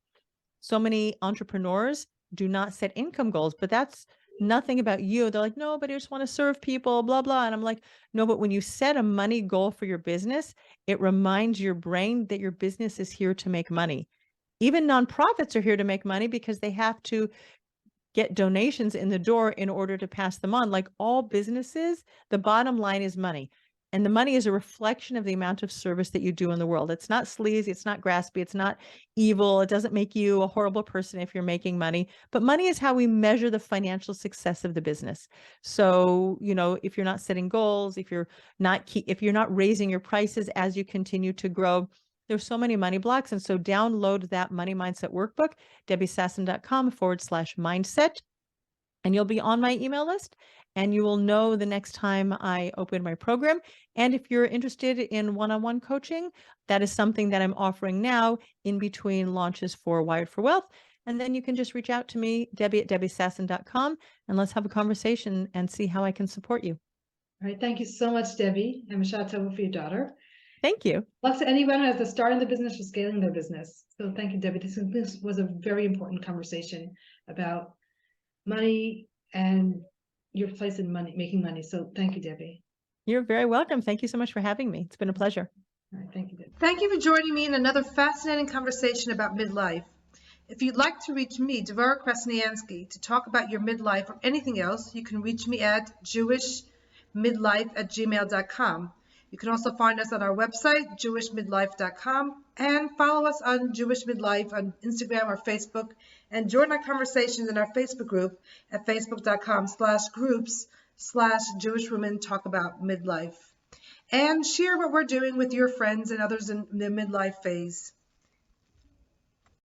So many entrepreneurs do not set income goals, but that's nothing about you. They're like, no, but I just want to serve people, blah, blah. And I'm like, no, but when you set a money goal for your business, it reminds your brain that your business is here to make money. Even nonprofits are here to make money because they have to get donations in the door in order to pass them on. Like all businesses, the bottom line is money. And the money is a reflection of the amount of service that you do in the world. It's not sleazy, it's not graspy, it's not evil. It doesn't make you a horrible person if you're making money. But money is how we measure the financial success of the business. So, if you're not setting goals, if you're not raising your prices as you continue to grow, there's so many money blocks. And so download that money mindset workbook, debbiesassin.com/mindset, and you'll be on my email list, and you will know the next time I open my program. And if you're interested in one-on-one coaching, that is something that I'm offering now in between launches for Wired for Wealth. And then you can just reach out to me, Debbie at debbiesassin.com, and let's have a conversation and see how I can support you. All right. Thank you so much, Debbie. And Mashat Tova for your daughter. Thank you. Plus, anyone who has the start in the business or scaling their business. So thank you, Debbie. This was a very important conversation about money and your place in money, making money. So thank you, Debbie. You're very welcome. Thank you so much for having me. It's been a pleasure. All right, thank you, Debbie. Thank you for joining me in another fascinating conversation about midlife. If you'd like to reach me, Devora Krasnianski, to talk about your midlife or anything else, you can reach me at jewishmidlife@gmail.com. You can also find us on our website, jewishmidlife.com, and follow us on Jewish Midlife on Instagram or Facebook, and join our conversations in our Facebook group at facebook.com/groups/Jewish Women Talk About Midlife. And share what we're doing with your friends and others in the midlife phase.